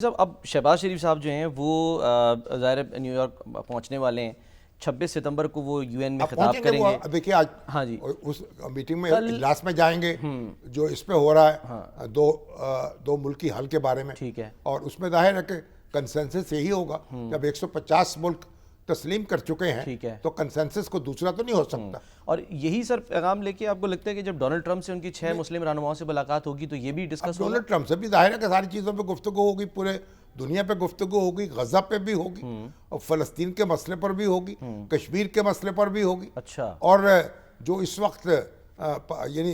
साहब अब शहबाज शरीफ साहब जो हैं वो ज़ाहिर न्यूयॉर्क पहुंचने वाले हैं। 26 सितंबर को वो यूएन में अब खिताब पहुंचेंगे वो। करेंगे। देखिए आज हाँ जी, उस मीटिंग में कल इजलास में जाएंगे जो इस पे हो रहा है, हाँ दो मुल्की हल के बारे में। ठीक है। और उसमें जाहिर है कि कंसेंसस यही होगा। जब 150 मुल्क तस्लीम कर चुके हैं ठीक है। तो कंसेंसस को दूसरा तो नहीं हो सकता। और यही सर पैगाम लेके आपको लगता है कि जब डोनाल्ड ट्रंप से उनकी 6 मुस्लिम रहनुमाओं से मुलाकात होगी तो ये भी अब डिस्कस होगा? डोनाल्ड ट्रंप से भी जाहिर है कि सारी चीज़ों पे गुफ्तगू होगी, पूरे दुनिया पे गुफ्तगू होगी, गजा पे भी होगी और फ़लस्तीन के मसले पर भी होगी, कश्मीर के मसले पर भी होगी। अच्छा। और जो इस वक्त यानी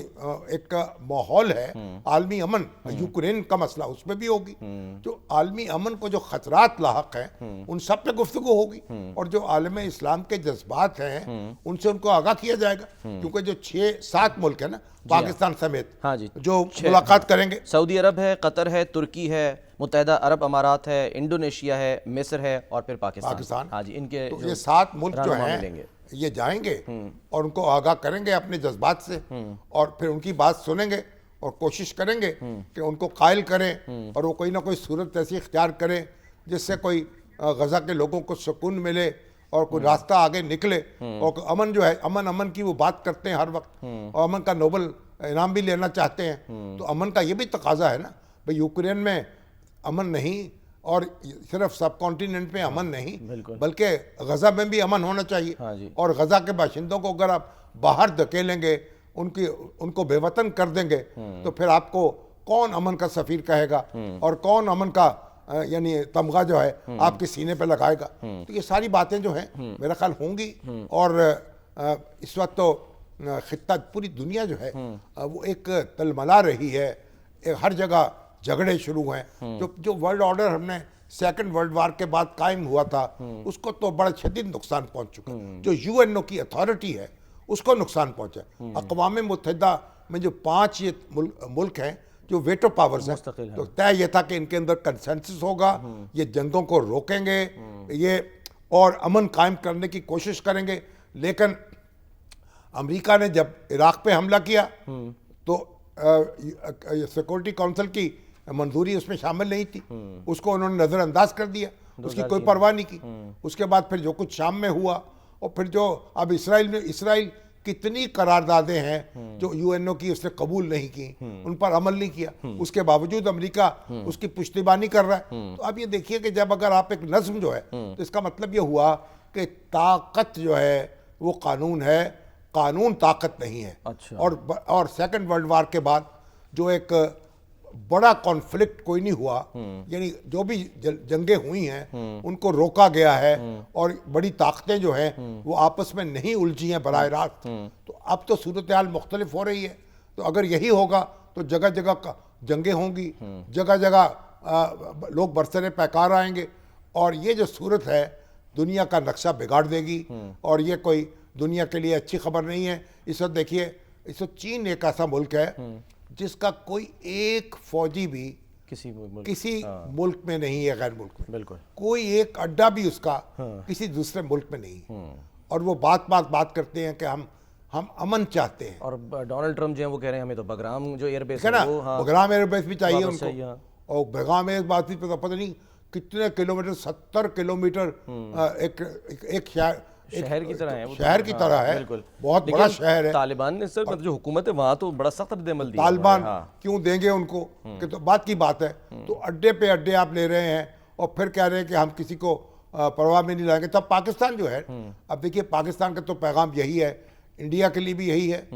एक माहौल है आलमी अमन, यूक्रेन का मसला उस पर भी होगी। जो आलमी अमन को जो खतरात लाहक हैं उन सब पे गुफ्तगू होगी। और जो आलम इस्लाम के जज्बात हैं उनसे उनको आगाह किया जाएगा, क्योंकि जो 6-7 मुल्क है ना पाकिस्तान समेत, हाँ जी, जो मुलाकात करेंगे, सऊदी अरब है, कतर है, तुर्की है, मुत्तहिदा अरब अमारात है, इंडोनेशिया है, मिस्र है और फिर पाकिस्तान। हाँ जी, इनके तो जो ये 7 मुल्क जो रहनुमा हैं मिलेंगे। ये जाएंगे और उनको आगाह करेंगे अपने जज्बात से और फिर उनकी बात सुनेंगे और कोशिश करेंगे कि उनको कायल करें और वो कोई ना कोई सूरत ऐसी इख्तियार करें जिससे कोई गजा के लोगों को सुकून मिले और कोई रास्ता आगे निकले। और अमन जो है, अमन की वो बात करते हैं हर वक्त और अमन का नोबल इनाम भी लेना चाहते हैं। तो अमन का ये भी तकाजा है ना भाई, यूक्रेन में अमन नहीं और सिर्फ सब कॉन्टिनेंट में अमन नहीं बल्कि गजा में भी अमन होना चाहिए। हाँ जी। और गजा के बाशिंदों को अगर आप बाहर धकेलेंगे, उनको बेवतन कर देंगे तो फिर आपको कौन अमन का सफीर कहेगा और कौन अमन का यानी तमगा जो है आपके सीने पे लगाएगा। तो ये सारी बातें जो हैं मेरा ख्याल होंगी। और इस वक्त तो खित्ता, पूरी दुनिया जो है वो एक तलमला रही है। हर जगह झगड़े शुरू हैं। जो वर्ल्ड ऑर्डर हमने सेकंड वर्ल्ड वार के बाद कायम हुआ था उसको तो बड़ा शदीद नुकसान पहुंच चुका है। जो यूएनओ की अथॉरिटी है उसको नुकसान पहुंचा। अक़वाम मुत्तहिदा में जो 5 ये मुल्क हैं जो वेटो पावर्स हैं, तो तय ये था कि इनके अंदर कंसेंसस होगा, ये जंगों को रोकेंगे, ये और अमन कायम करने की कोशिश करेंगे। लेकिन अमेरिका ने जब इराक पे हमला किया तो सिक्योरिटी काउंसिल की मंजूरी उसमें शामिल नहीं थी, उसको उन्होंने नज़रअंदाज कर दिया, उसकी कोई परवाह नहीं की। उसके बाद फिर जो कुछ शाम में हुआ और फिर जो अब इसराइल कितनी करारदादें हैं जो यूएनओ की उसने कबूल नहीं की, उन पर अमल नहीं किया, उसके बावजूद अमेरिका उसकी पुश्तिबानी कर रहा है। तो अब ये देखिए कि जब अगर आप एक नज्म जो है तो इसका मतलब ये हुआ कि ताकत जो है वो कानून है, कानून ताकत नहीं है। अच्छा। और सेकंड वर्ल्ड वार के बाद जो एक बड़ा कॉन्फ्लिक्ट कोई नहीं हुआ, यानी जो भी जंगें हुई हैं उनको रोका गया है और बड़ी ताकतें जो हैं वो आपस में नहीं उलझी हैं बराह रास्त। तो अब तो सूरत हाल मुख्तलिफ हो रही है। तो अगर यही होगा तो जगह जगह जंगें होंगी, जगह जगह लोग बरसरे पैकार आएंगे और ये जो सूरत है दुनिया का नक्शा बिगाड़ देगी। और ये कोई दुनिया के लिए अच्छी खबर नहीं है। इस वक्त देखिए, इस वक्त चीन एक ऐसा मुल्क है जिसका कोई एक फौजी भी किसी मुल्क में नहीं है, गैर मुल्क में। बिल्कुल। कोई एक अड्डा भी उसका किसी दूसरे मुल्क में नहीं। और वो बात करते हैं कि हम अमन चाहते हैं। और डोनाल्ड ट्रंप जो है वो कह रहे हैं हमें तो बगराम जो एयरबेस है ना, हाँ, बगराम एयरबेस भी चाहिए वापस उनको। हाँ। और बगराम एयरबेस भी पता नहीं कितने किलोमीटर, 70 किलोमीटर एक शहर की तरह है वो, शहर की तरह है, बहुत बड़ा शहर है। तालिबान ने सर मतलब जो हुकूमत है वहाँ तो बड़ा सख्त रद्द-ए-अमल दिया। तालिबान क्यों देंगे उनको कि तो बात की बात है। तो अड्डे पे अड्डे आप ले रहे हैं और फिर कह रहे हैं कि हम किसी को परवाह में नहीं लाएंगे। तब पाकिस्तान जो है, अब देखिए पाकिस्तान का तो पैगाम यही है, इंडिया के लिए भी यही है,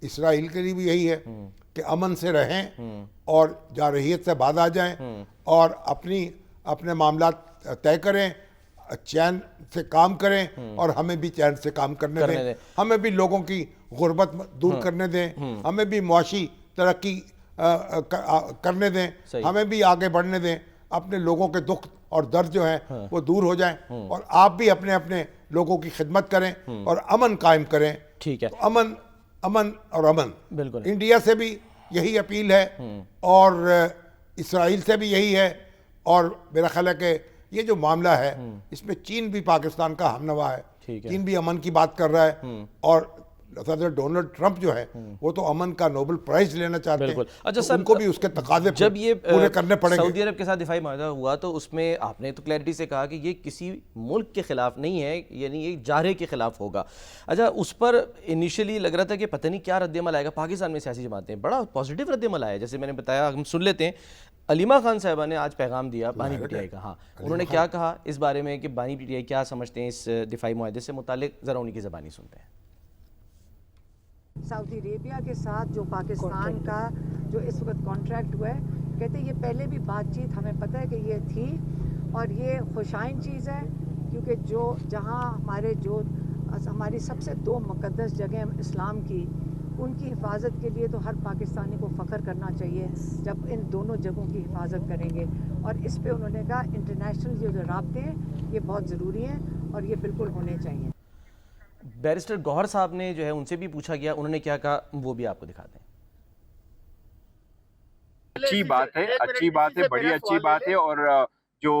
इसराइल के लिए भी यही है कि अमन से रहें और जारहियत से बाद आ जाएं और अपने मामला तय करें, चैन से काम करें और हमें भी चैन से काम करने दें। हमें भी लोगों की गुर्बत दूर करने दें, हमें भी मुआशी तरक्की करने दें, हमें भी आगे बढ़ने दें, अपने लोगों के दुख और दर्द जो हैं वो दूर हो जाएं और आप भी अपने अपने लोगों की खिदमत करें और अमन कायम करें। ठीक है। तो अमन और अमन बिल्कुल। इंडिया से भी यही अपील है और इसराइल से भी यही है। और मेरा ख्याल है कि ये जो मामला है इसमें चीन भी पाकिस्तान का हमनवा है। चीन भी अमन की बात कर रहा है और डोनाल्ड ट्रंप जो है वो तो अमन का नोबेल प्राइज लेना चाहते हैं। अच्छा तो सर, उनको भी उसके तकाजे जब ये पूरे करने पड़ेंगे। सऊदी अरब के साथ दिफाई माहदा हुआ तो उसमें आपने तो क्लैरिटी से कहा कि ये किसी मुल्क के खिलाफ नहीं है, यानी ये जारे के खिलाफ होगा। अच्छा, उस पर इनिशियली लग रहा था कि पता नहीं क्या रद्दमल आएगा। पाकिस्तान में सियासी जमातें बड़ा पॉजिटिव रद्दमल आया, जैसे मैंने बताया, हम सुन लेते हैं। अलीमा खान साहिबा ने आज पैगाम दिया बानी पीटीआई का। हाँ, उन्होंने क्या कहा इस बारे में कि बानी पीटीआई क्या समझते हैं इस दिफाई मुआहदे से मुतालिक, ज़रा उन्हीं की ज़बानी सुनते हैं। सऊदी अरेबिया के साथ जो पाकिस्तान का जो इस वक्त कॉन्ट्रैक्ट हुआ है, कहते ये पहले भी बातचीत हमें पता है कि ये थी और ये खुशाइन चीज़ है, क्योंकि जो जहाँ हमारी सबसे दो मुक़द्दस जगह इस्लाम की, उनकी हिफाजत के लिए तो हर पाकिस्तानी को फ़ख्र करना चाहिए जब इन दोनों जगहों की हिफाजत करेंगे। और इस पे उन्होंने कहा इंटरनेशनल जो राब्ते हैं ये बहुत ज़रूरी हैं और ये बिल्कुल होने चाहिए। बैरिस्टर गौहर साहब ने जो है उनसे भी पूछा गया, उन्होंने क्या कहा वो भी आपको दिखाते हैं। अच्छी बात है, बड़ी अच्छी बात है। और जो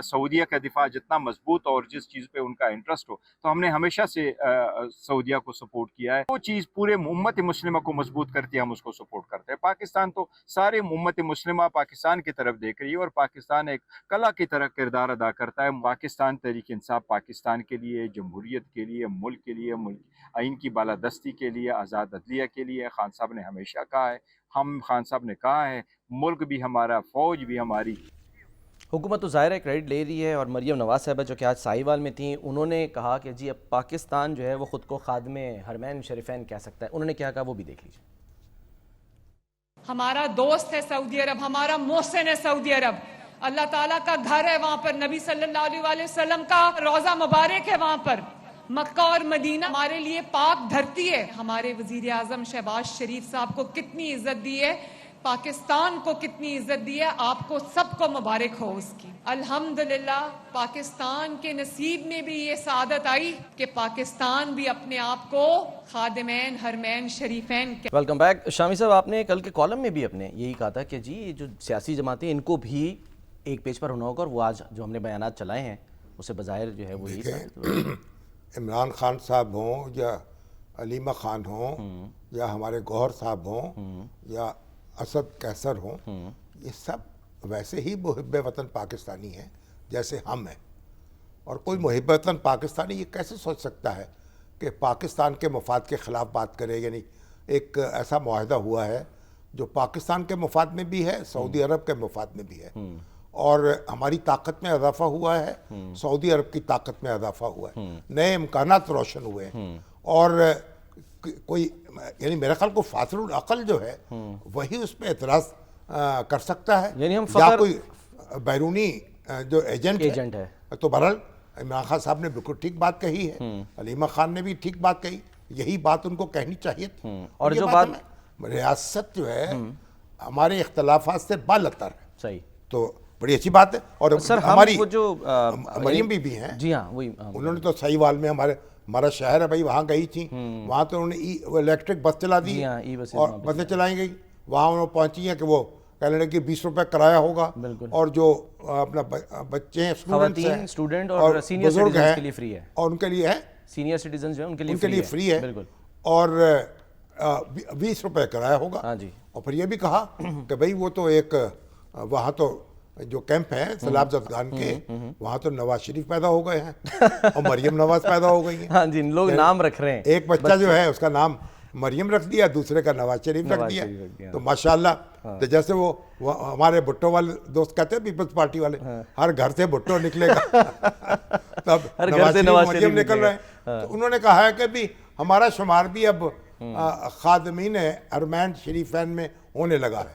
सऊदीया का दिफा जितना मजबूत और जिस चीज़ पे उनका इंटरेस्ट हो, तो हमने हमेशा से सऊदीया को सपोर्ट किया है। वो चीज़ पूरे उम्मत मुस्लिमा को मजबूत करती है, हम उसको सपोर्ट करते हैं। पाकिस्तान तो सारे उम्मत मुस्लिमा पाकिस्तान की तरफ देख रही है और पाकिस्तान एक कला की तरह किरदार अदा करता है। पाकिस्तान तहरीक इंसाफ पाकिस्तान के लिए, जमहूरियत के लिए, मुल्क के लिए, आइन की बालादस्ती के लिए, आज़ाद अदलिया के लिए खान साहब ने हमेशा कहा है। खान साहब ने कहा है मुल्क भी हमारा, फौज भी हमारी। हुकूमत तो ज़ाहिर है क्रेडिट ले रही है, और मरियम नवाज साहिबा जो कि आज साहिवाल में थी, उन्होंने कहा कि जी अब पाकिस्तान जो है वो ख़ुद को खादमे हरमैन शरीफैन कह सकता है। उन्होंने क्या कहा वो भी देख लीजिए। हमारा दोस्त है सऊदी अरब, हमारा मोहसिन है सऊदी अरब, अल्लाह ताला का घर है वहाँ पर, नबी सल्लल्लाहु अलैहि वसल्लम का रोज़ा मुबारक है वहाँ पर। मक्का और मदीना हमारे लिए पाक धरती है। हमारे वज़ीर आज़म शहबाज शरीफ साहब को कितनी इज्जत दी है, पाकिस्तान को कितनी इज्जत दी है, आपको सबको मुबारक हो उसकी। अल्हम्दुलिल्लाह पाकिस्तान के नसीब में भी ये सादत आई कि पाकिस्तान भी अपने आप को खादिमैन हरमैन शरीफैन। Welcome back. शामी साहब, आपने कल के कॉलम में भी अपने यही कहा था कि जी ये जो सियासी जमातें इनको भी एक पेज पर होना होगा, और वो आज जो हमने बयानात चलाए हैं उसे बज़ाहिर जो है वो यही इमरान खान साहब हों या अलीमा खान हों या हमारे गौहर साहब हों या असद कैसर हों, ये सब वैसे ही मुहिब्बे वतन पाकिस्तानी हैं जैसे हम हैं। और कोई मुहिब्बे वतन पाकिस्तानी ये कैसे सोच सकता है कि पाकिस्तान के मफाद के ख़िलाफ़ बात करे। यानी एक ऐसा मुआहदा हुआ है जो पाकिस्तान के मफाद में भी है, सऊदी अरब के मफाद में भी है, और हमारी ताकत में इजाफा हुआ है, सऊदी अरब की ताकत में इजाफा हुआ है, नए इम्कानात रोशन हुए हैं। और कोई यानी मेरा ख्याल को फासरुल अकल जो है वही उस पर एतराज़ कर सकता है, यानी हम या कोई बैरूनी जो एजेंट है। तो बहरहाल इमरान खान साहब ने बिल्कुल ठीक बात कही है, अलीमा खान ने भी ठीक बात कही, यही बात उनको कहनी चाहिए थी। और जो बात रियासत जो है हमारे इख्तलाफात से बालतर है, सही, तो बड़ी अच्छी बात है। और सर हमारी वो जो मरियम बीबी हैं, जी हाँ, वही उन्होंने तो सहीवाल में हमारा शहर है भाई, वहाँ गई थी, वहाँ तो उन्होंने इलेक्ट्रिक बस चला दी और बसें चलाई गई, वहाँ उन्होंने पहुँची हैं कि वो कहने लगे कि 20 रुपये किराया होगा, और जो अपना बच्चे हैं, स्टूडेंट और सीनियर सिटीजन के लिए फ्री है, और उनके लिए है, सीनियर सिटीजन जो है उनके लिए फ्री है, बिल्कुल, और 20 रुपये किराया होगा। हाँ जी। और फिर ये भी कहा कि भाई वो तो एक वहाँ तो जो कैंप है सैलाब जदगान के, वहाँ तो नवाज शरीफ पैदा हो गए हैं और मरियम नवाज पैदा हो गई है। हाँ जी, लोग नाम रख रहे हैं, एक बच्चा जो है उसका नाम मरियम रख दिया, दूसरे का नवाज शरीफ रख दिया। तो माशाल्लाह, तो जैसे वो हमारे भुट्टो वाले दोस्त कहते हैं पीपल्स पार्टी वाले, हर घर से भुट्टो निकलेगा तब नवाज शरीफ मरियम निकल रहे हैं। तो उन्होंने कहा है कि भी हमारा शुमार भी अब खादमीन हरमैन शरीफैन में होने लगा है।